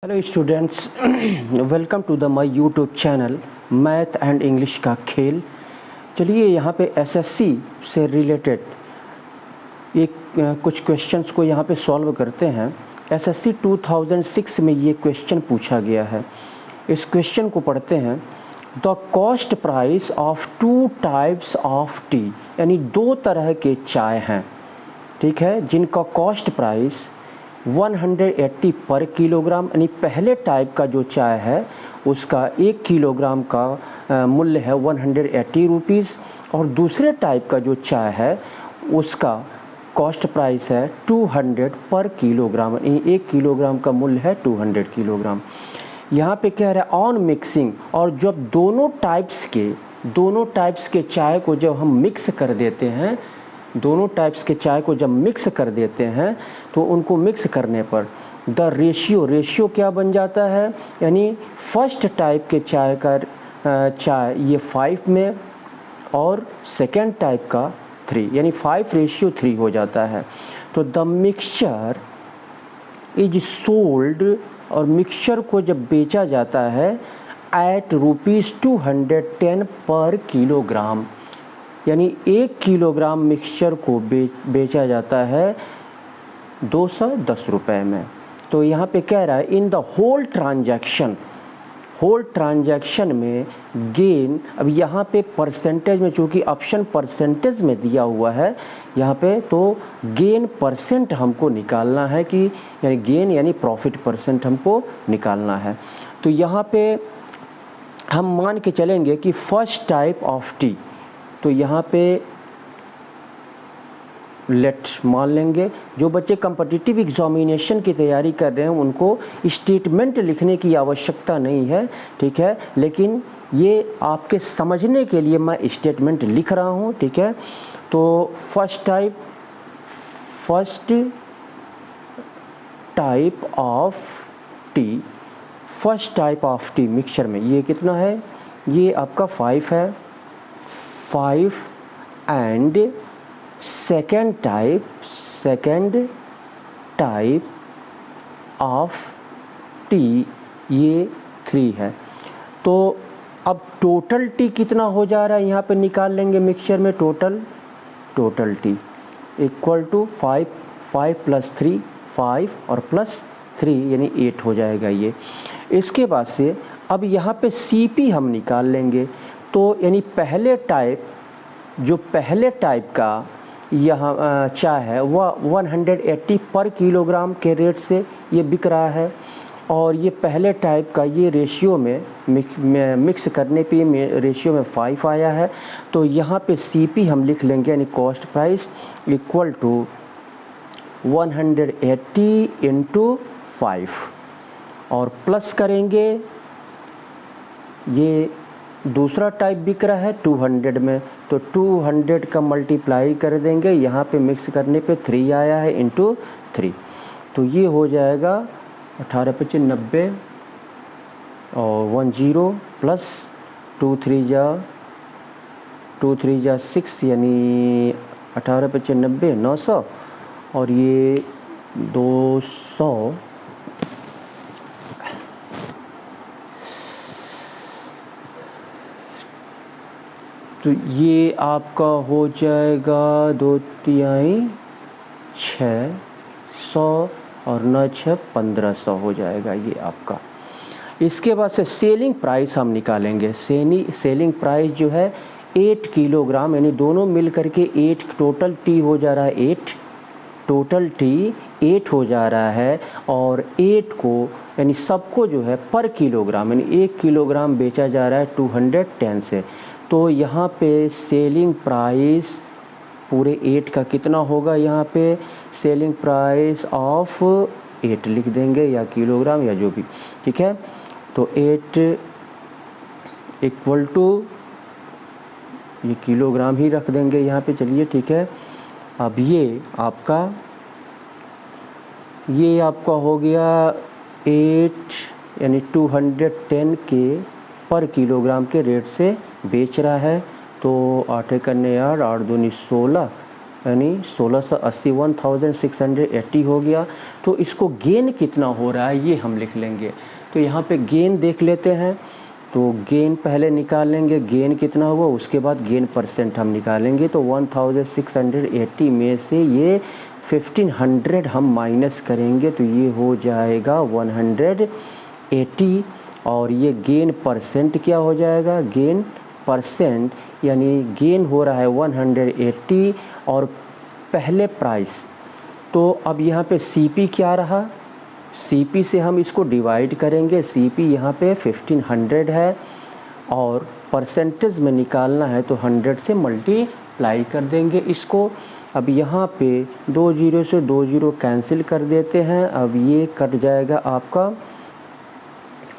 Hello students, welcome to the my YouTube channel math and English का खेल। चलिए यहाँ पे एसएससी से रिलेटेड कुछ क्वेश्चंस को यहाँ पे सॉल्व करते हैं। एसएससी 2006 में ये क्वेश्चन पूछा गया है। इस क्वेश्चन को पढ़ते हैं। The cost price of two types of T, यानी दो तरह के चाय हैं, ठीक है, जिनका कॉस्ट प्राइस 180 पर किलोग्राम, यानी पहले टाइप का जो चाय है उसका 1 किलोग्राम का मूल्य है 180 रुपीज़, और दूसरे टाइप का जो चाय है उसका कॉस्ट प्राइस है 200 पर किलोग्राम, यानी 1 किलोग्राम का मूल्य है 200 किलोग्राम। यहाँ पे कह रहा है ऑन मिक्सिंग, और जब दोनों टाइप्स के चाय को जब हम मिक्स कर देते हैं, दोनों टाइप्स के चाय को जब मिक्स कर देते हैं तो उनको मिक्स करने पर द रेशियो क्या बन जाता है, यानी फर्स्ट टाइप के चाय का ये 5 में और सेकेंड टाइप का 3, यानी 5:3 हो जाता है। तो द मिक्सचर इज सोल्ड, और मिक्सचर को जब बेचा जाता है एट ₹210 पर किलोग्राम, यानी 1 किलोग्राम मिक्सचर को बेचा जाता है 210 रुपये में। तो यहाँ पे कह रहा है इन द होल ट्रांजैक्शन में गेन, अब यहाँ पे परसेंटेज में, चूँकि ऑप्शन परसेंटेज में दिया हुआ है यहाँ पे, तो गेन परसेंट हमको निकालना है, कि यानी गेन यानी प्रॉफिट परसेंट हमको निकालना है। तो यहाँ पे हम मान के चलेंगे कि फर्स्ट टाइप ऑफ टी, तो यहाँ पे लेट मान लेंगे। जो बच्चे कॉम्पिटिटिव एग्जामिनेशन की तैयारी कर रहे हैं उनको स्टेटमेंट लिखने की आवश्यकता नहीं है, ठीक है, लेकिन ये आपके समझने के लिए मैं स्टेटमेंट लिख रहा हूँ, ठीक है। तो first type of T mixture में ये कितना है, ये आपका 5 है, 5, and second type of T ये 3 है। तो अब टोटल टी कितना हो जा रहा है यहाँ पे निकाल लेंगे मिक्सचर में। टोटल टी इक्वल टू 5 + 3 5 और +3 यानी 8 हो जाएगा ये। इसके बाद से अब यहाँ पे सीपी हम निकाल लेंगे। तो यानी पहले टाइप का यहाँ चाय है वह 180 पर किलोग्राम के रेट से ये बिक रहा है, और ये पहले टाइप का ये रेशियो में मिक्स करने पे रेशियो में 5 आया है। तो यहाँ पे सीपी हम लिख लेंगे, यानी कॉस्ट प्राइस इक्वल टू 180 × 5, और प्लस करेंगे, ये दूसरा टाइप बिक रहा है 200 में, तो 200 का मल्टीप्लाई कर देंगे, यहाँ पे मिक्स करने पे 3 आया है × 3, तो ये हो जाएगा 18×5 90 और 10 प्लस 2 3 जा 6, यानी 18×5 90 900, और ये 200, तो ये आपका हो जाएगा 2 तिहाई 600 और 9 6 1500 हो जाएगा ये आपका। इसके बाद से सेलिंग प्राइस हम निकालेंगे। सेलिंग प्राइस जो है 8 किलोग्राम, यानी दोनों मिल करके 8, टोटल टी हो जा रहा है 8 हो जा रहा है, और 8 को यानी सबको जो है पर किलोग्राम, यानी 1 किलोग्राम बेचा जा रहा है 210 से। तो यहाँ पे सेलिंग प्राइस पूरे 8 का कितना होगा, यहाँ पे सेलिंग प्राइस ऑफ 8 लिख देंगे, या किलोग्राम या जो भी, ठीक है। तो 8 इक्वल टू, ये किलोग्राम ही रख देंगे यहाँ पे, चलिए ठीक है। अब ये आपका हो गया 8, यानी 210 के पर किलोग्राम के रेट से बेच रहा है। तो 8 × 8 8 दूनी 16, यानी 1680 1680 हो गया। तो इसको गेन कितना हो रहा है ये हम लिख लेंगे। तो यहाँ पे गेन देख लेते हैं। तो गेन पहले निकाल लेंगे, गेन कितना हुआ, उसके बाद गेन परसेंट हम निकालेंगे। तो 1680 में से ये 1500 हम माइनस करेंगे तो ये हो जाएगा 180। और ये गेन परसेंट क्या हो जाएगा, गेन परसेंट यानी गेन हो रहा है 180 और पहले प्राइस। तो अब यहाँ पे CP क्या रहा, CP से हम इसको डिवाइड करेंगे। CP यहाँ पे 1500 है और परसेंटेज में निकालना है तो 100 से मल्टीप्लाई कर देंगे इसको। अब यहाँ पे 2 जीरो से 2 जीरो कैंसिल कर देते हैं। अब ये कट जाएगा आपका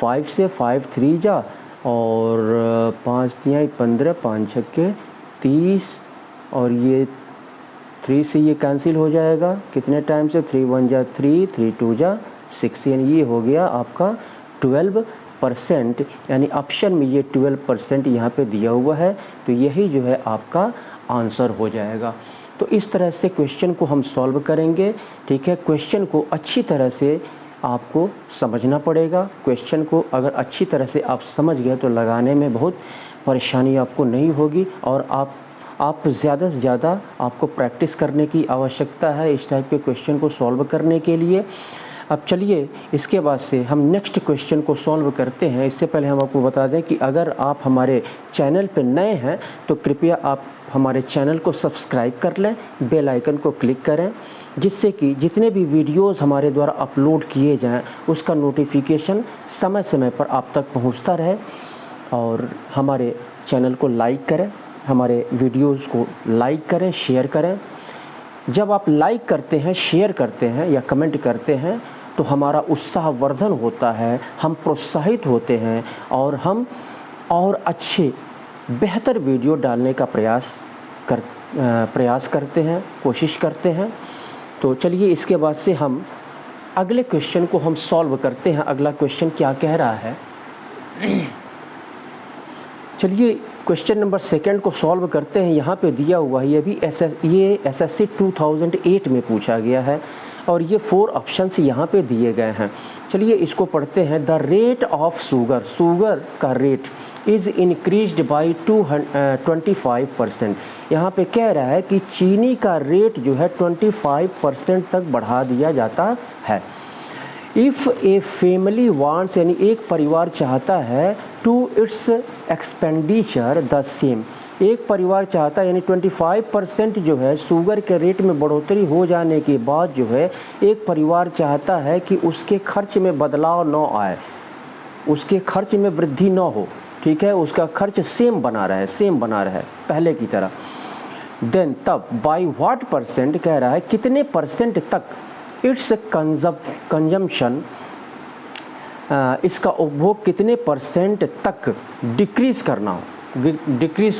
5 से 5 3 जा और 5 3 15 5 छक्के 30 और ये 3 से ये कैंसिल हो जाएगा कितने टाइम से, 3 1 जा 3 3 2 जा 6, यानी ये हो गया आपका 12%। यानी ऑप्शन में ये 12% यहाँ पे दिया हुआ है। तो यही जो है आपका आंसर हो जाएगा। तो इस तरह से क्वेश्चन को हम सॉल्व करेंगे। ठीक है, क्वेश्चन को अच्छी तरह से आपको समझना पड़ेगा। क्वेश्चन को अगर अच्छी तरह से आप समझ गए तो लगाने में बहुत परेशानी आपको नहीं होगी और आप ज़्यादा से ज़्यादा आपको प्रैक्टिस करने की आवश्यकता है इस टाइप के क्वेश्चन को सॉल्व करने के लिए। अब चलिए इसके बाद से हम नेक्स्ट क्वेश्चन को सॉल्व करते हैं। इससे पहले हम आपको बता दें कि अगर आप हमारे चैनल पर नए हैं तो कृपया आप हमारे चैनल को सब्सक्राइब कर लें, बेल आइकन को क्लिक करें, जिससे कि जितने भी वीडियोस हमारे द्वारा अपलोड किए जाएं उसका नोटिफिकेशन समय समय पर आप तक पहुंचता रहे। और हमारे चैनल को लाइक करें, हमारे वीडियोस को लाइक करें, शेयर करें। जब आप लाइक करते हैं, शेयर करते हैं या कमेंट करते हैं तो हमारा उत्साहवर्धन होता है, हम प्रोत्साहित होते हैं और हम और अच्छे बेहतर वीडियो डालने का प्रयास करते हैं, कोशिश करते हैं। तो चलिए इसके बाद से हम अगले क्वेश्चन को हम सॉल्व करते हैं। अगला क्वेश्चन क्या कह रहा है, चलिए क्वेश्चन नंबर 2 को सॉल्व करते हैं। यहाँ पे दिया हुआ है, ये SSC 2008 में पूछा गया है और ये 4 ऑप्शंस यहाँ पे दिए गए हैं। चलिए इसको पढ़ते हैं। द रेट ऑफ शुगर का रेट इज़ इंक्रीज्ड बाई 25%। यहाँ पे कह रहा है कि चीनी का रेट जो है 25% तक बढ़ा दिया जाता है। इफ़ ए फैमिली वांट्स, यानी एक परिवार चाहता है, to its expenditure the same, एक परिवार चाहता है यानी 25% जो है शुगर के रेट में बढ़ोतरी हो जाने के बाद जो है एक परिवार चाहता है कि उसके खर्च में बदलाव न आए, उसके खर्च में वृद्धि न हो। ठीक है, उसका खर्च सेम बना रहे पहले की तरह। देन तब बाई व्हाट परसेंट कह रहा है कितने परसेंट तक इट्स कंजम्पशन, इसका उपभोग कितने परसेंट तक डिक्रीज़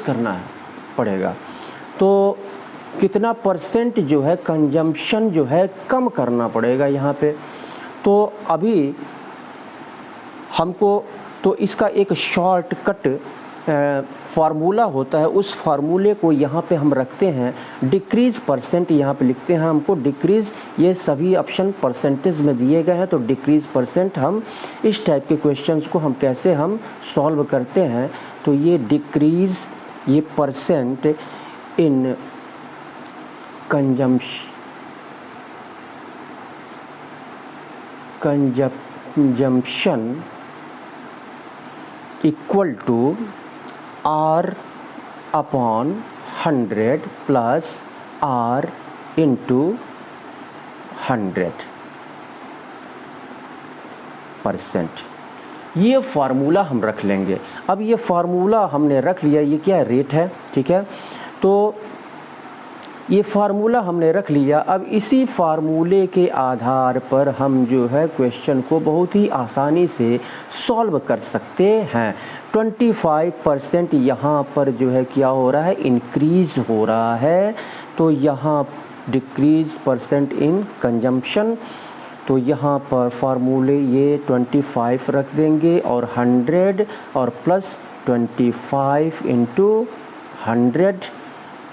करना पड़ेगा। तो कितना परसेंट जो है कंजम्पशन जो है कम करना पड़ेगा यहाँ पे। तो अभी हमको तो इसका एक शॉर्टकट फार्मूला होता है, उस फार्मूले को यहाँ पे हम रखते हैं। डिक्रीज़ परसेंट यहाँ पे लिखते हैं हमको डिक्रीज़, ये सभी ऑप्शन परसेंटेज में दिए गए हैं। तो डिक्रीज़ परसेंट हम इस टाइप के क्वेश्चंस को हम कैसे हम सॉल्व करते हैं। तो ये डिक्रीज़, ये percent in consumption equal to R upon 100 plus R into 100%। ये फार्मूला हम रख लेंगे। अब ये फार्मूला हमने रख लिया, ये क्या रेट है, ठीक है। तो ये फार्मूला हमने रख लिया। अब इसी फार्मूले के आधार पर हम जो है क्वेश्चन को बहुत ही आसानी से सॉल्व कर सकते हैं। 25% यहाँ पर जो है क्या हो रहा है, इंक्रीज़ हो रहा है। तो यहाँ डिक्रीज़ परसेंट इन कंजम्पशन, तो यहाँ पर फार्मूले ये 25 रख देंगे और 100 और प्लस 25 इंटू 100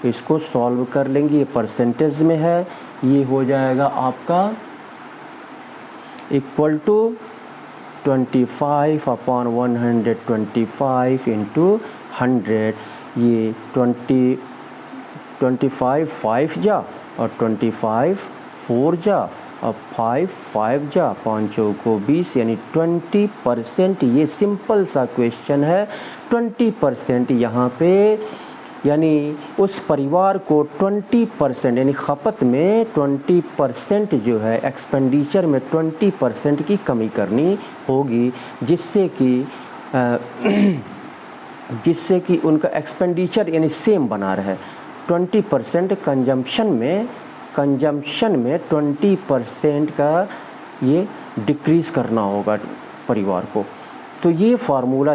इसको सॉल्व कर लेंगे, ये परसेंटेज में है, ये हो जाएगा आपका इक्वल टू 25/125 इंटू 100। ये 25 5 जा और 25 4 जा और 5 जा, 5 को 20 यानी 20%। ये सिंपल सा क्वेश्चन है। 20% यहाँ पे यानी उस परिवार को 20% यानी खपत में 20% जो है एक्सपेंडिचर में 20% की कमी करनी होगी, जिससे कि उनका एक्सपेंडिचर यानी सेम बना रहे। 20% कंजम्पशन में 20% का ये डिक्रीज़ करना होगा परिवार को। तो ये फार्मूला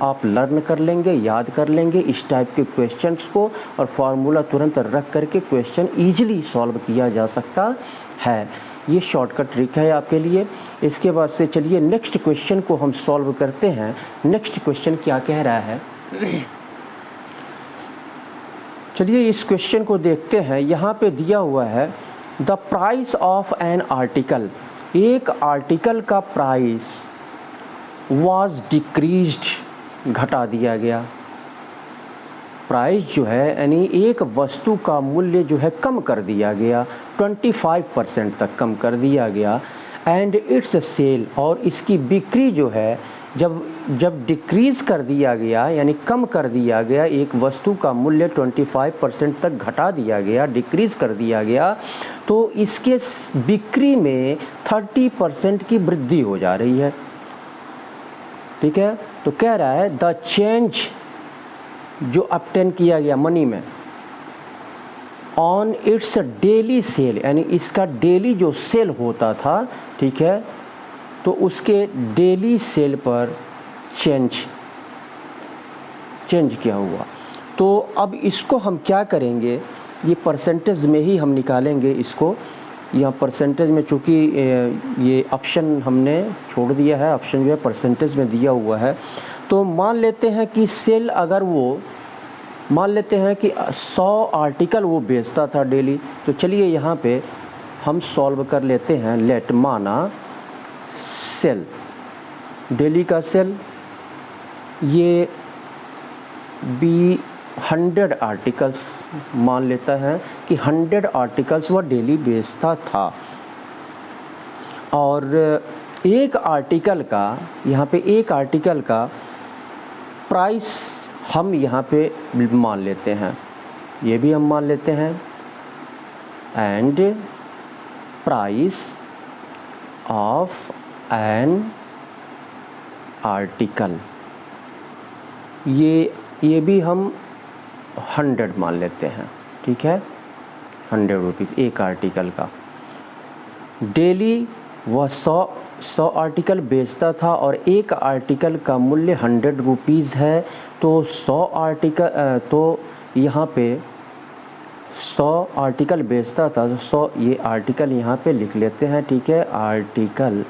आप लर्न कर लेंगे, याद कर लेंगे इस टाइप के क्वेश्चंस को, और फार्मूला तुरंत रख करके क्वेश्चन ईजिली सॉल्व किया जा सकता है। ये शॉर्टकट ट्रिक है आपके लिए। इसके बाद से चलिए नेक्स्ट क्वेश्चन को हम सॉल्व करते हैं। नेक्स्ट क्वेश्चन क्या कह रहा है, चलिए इस क्वेश्चन को देखते हैं। यहाँ पे दिया हुआ है the price of an article, एक आर्टिकल का प्राइस वाज डिक्रीज्ड, घटा दिया गया। प्राइस जो है यानी एक वस्तु का मूल्य जो है कम कर दिया गया, 25% तक कम कर दिया गया। एंड इट्स सेल, और इसकी बिक्री जो है जब डिक्रीज़ कर दिया गया यानी कम कर दिया गया, एक वस्तु का मूल्य 25% तक घटा दिया गया, डिक्रीज़ कर दिया गया, तो इसके बिक्री में 30% की वृद्धि हो जा रही है। ठीक है, तो कह रहा है द चेंज जो ऑब्टेन किया गया मनी में ऑन इट्स डेली सेल, यानी इसका डेली जो सेल होता था, ठीक है, तो उसके डेली सेल पर चेंज क्या हुआ। तो अब इसको हम क्या करेंगे, ये परसेंटेज में ही हम निकालेंगे इसको। यहाँ परसेंटेज में चूँकि ये ऑप्शन हमने छोड़ दिया है, ऑप्शन जो है परसेंटेज में दिया हुआ है। तो मान लेते हैं कि सेल अगर वो मान लेते हैं कि 100 आर्टिकल वो बेचता था डेली, तो चलिए यहाँ पे हम सॉल्व कर लेते हैं। लेट माना सेल, डेली का सेल ये 100 आर्टिकल्स मान लेता है कि 100 आर्टिकल्स वह डेली बेचता था, और एक आर्टिकल का यहाँ पे एक आर्टिकल का प्राइस हम यहाँ पे मान लेते हैं, ये भी हम मान लेते हैं। And price of an article, ये भी हम 100 मान लेते हैं। ठीक है, 100 रुपीज़ एक आर्टिकल का। डेली वह 100 आर्टिकल बेचता था और एक आर्टिकल का मूल्य 100 रुपीज़ है। तो 100 आर्टिकल, तो यहाँ पे 100 आर्टिकल बेचता था, तो 100 ये आर्टिकल यहाँ पे लिख लेते हैं। ठीक है, आर्टिकल,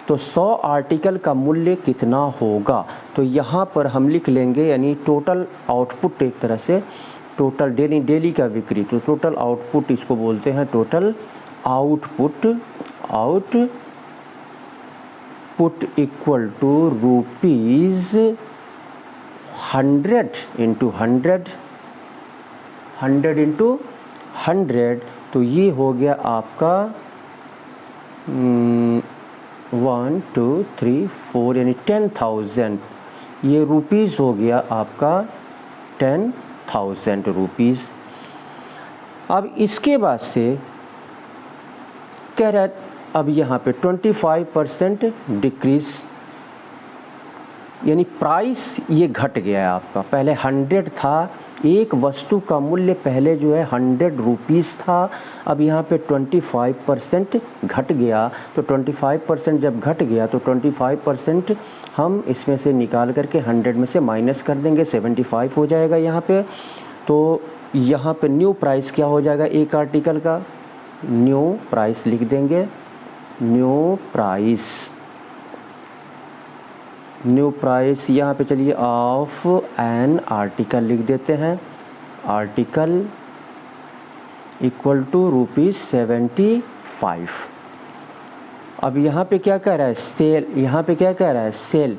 तो 100 आर्टिकल का मूल्य कितना होगा, तो यहाँ पर हम लिख लेंगे, यानी टोटल आउटपुट, एक तरह से टोटल डेली का बिक्री, तो टोटल आउटपुट इसको बोलते हैं, total output equal to rupees 100 into 100, तो ये हो गया आपका 1 2 3 4 यानी 10,000, ये रुपीज़ हो गया आपका 10,000 रुपीज़। अब इसके बाद से कह रहा है, अब यहाँ पे 25% डिक्रीज़, यानी प्राइस ये घट गया है आपका। पहले 100 था, एक वस्तु का मूल्य पहले जो है 100 रुपीज़ था, अब यहाँ पे 25% घट गया। तो 25% जब घट गया तो 25% हम इसमें से निकाल करके 100 में से माइनस कर देंगे, 75 हो जाएगा यहाँ पे। तो यहाँ पे न्यू प्राइस क्या हो जाएगा, एक आर्टिकल का न्यू प्राइस लिख देंगे। न्यू प्राइस यहाँ पे चलिए ऑफ एन आर्टिकल लिख देते हैं। Article equal to ₹75। अब यहाँ पे क्या कह रहा है, सेल, यहाँ पे क्या कह रहा है, सेल।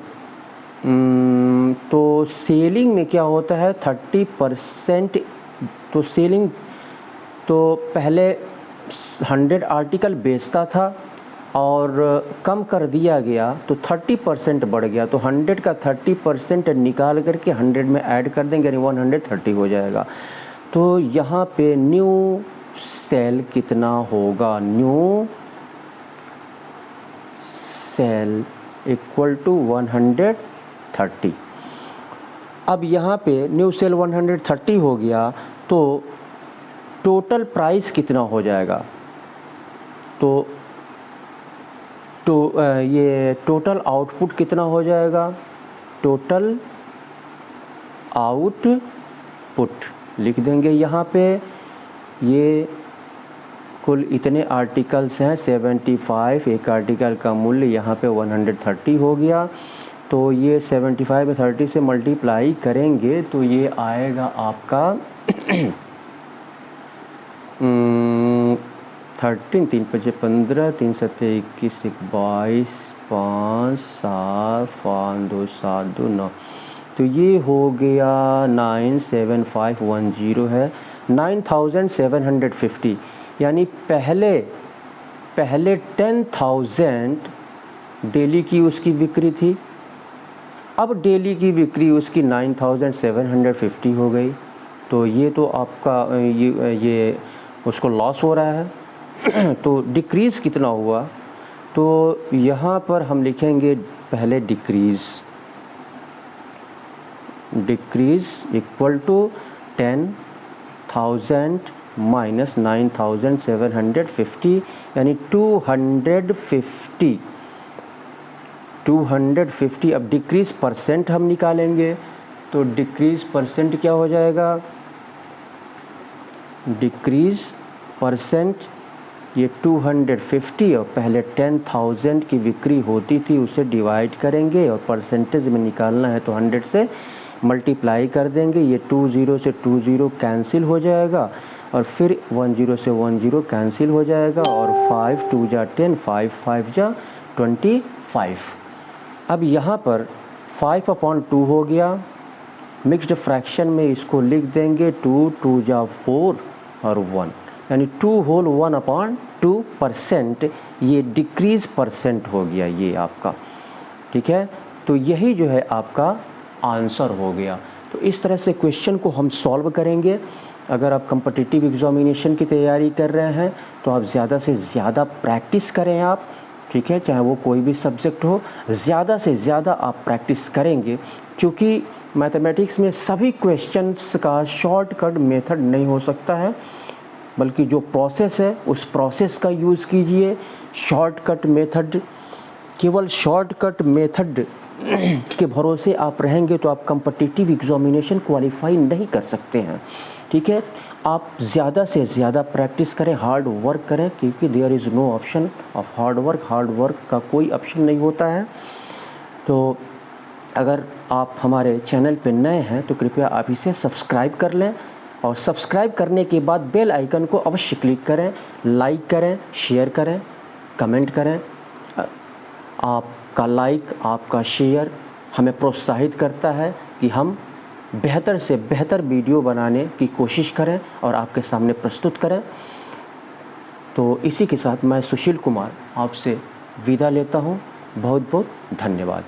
तो सेलिंग में क्या होता है 30%। तो सेलिंग तो पहले 100 आर्टिकल बेचता था और कम कर दिया गया तो 30% बढ़ गया, तो 100 का 30% निकाल करके 100 में ऐड कर देंगे, यानी 130 हो जाएगा। तो यहाँ पे न्यू सेल कितना होगा, न्यू सेल इक्वल टू 130। अब यहाँ पे न्यू सेल 130 हो गया तो टोटल प्राइस कितना हो जाएगा, तो ये टोटल आउटपुट कितना हो जाएगा, टोटल आउटपुट लिख देंगे यहाँ पे। ये कुल इतने आर्टिकल्स हैं 75, एक आर्टिकल का मूल्य यहाँ पे 130 हो गया। तो ये 75 में 30 से मल्टीप्लाई करेंगे तो ये आएगा आपका 13, 3 5 15, 3 7 21, 22, 5 7 5 2 7 2 9। तो ये हो गया 97510 है, 9750। यानी पहले 10,000 डेली की उसकी बिक्री थी, अब डेली की बिक्री उसकी 9750 हो गई। तो ये तो आपका ये उसको लॉस हो रहा है। तो डिक्रीज़ कितना हुआ, तो यहाँ पर हम लिखेंगे पहले डिक्रीज़ इक्वल टू 10,000 माइनस 9750, यानी 250। अब डिक्रीज़ परसेंट हम निकालेंगे, तो डिक्रीज़ परसेंट क्या हो जाएगा, डिक्रीज़ परसेंट ये 250 और पहले 10,000 की बिक्री होती थी उसे डिवाइड करेंगे और परसेंटेज में निकालना है तो 100 से मल्टीप्लाई कर देंगे। ये 20 से 20 कैंसिल हो जाएगा और फिर 10 से 10 कैंसिल हो जाएगा और 5 2 जा 10, 5 5 जा 25। अब यहाँ पर 5/2 हो गया, मिक्स्ड फ्रैक्शन में इसको लिख देंगे 2 2 जा 4 और 1, यानी 2 होल 1/2%। ये डिक्रीज़ परसेंट हो गया ये आपका, ठीक है। तो यही जो है आपका आंसर हो गया। तो इस तरह से क्वेश्चन को हम सॉल्व करेंगे। अगर आप कॉम्पिटिटिव एग्जामिनेशन की तैयारी कर रहे हैं तो आप ज़्यादा से ज़्यादा प्रैक्टिस करें आप, ठीक है, चाहे वो कोई भी सब्जेक्ट हो, ज़्यादा से ज़्यादा आप प्रैक्टिस करेंगे, क्योंकि मैथमेटिक्स में सभी क्वेश्चंस का शॉर्टकट मेथड नहीं हो सकता है, बल्कि जो प्रोसेस है उस प्रोसेस का यूज़ कीजिए। शॉर्टकट मेथड, केवल शॉर्टकट मेथड के भरोसे आप रहेंगे तो आप कॉम्पिटिटिव एग्जामिनेशन क्वालिफाई नहीं कर सकते हैं, ठीक है। आप ज़्यादा से ज़्यादा प्रैक्टिस करें, हार्ड वर्क करें, क्योंकि there is no option of hard work का कोई ऑप्शन नहीं होता है। तो अगर आप हमारे चैनल पर नए हैं तो कृपया आप इसे सब्सक्राइब कर लें और सब्सक्राइब करने के बाद बेल आइकन को अवश्य क्लिक करें, लाइक करें, शेयर करें, कमेंट करें। आपका लाइक, आपका शेयर हमें प्रोत्साहित करता है कि हम बेहतर से बेहतर वीडियो बनाने की कोशिश करें और आपके सामने प्रस्तुत करें। तो इसी के साथ मैं सुशील कुमार आपसे विदा लेता हूँ। बहुत बहुत धन्यवाद।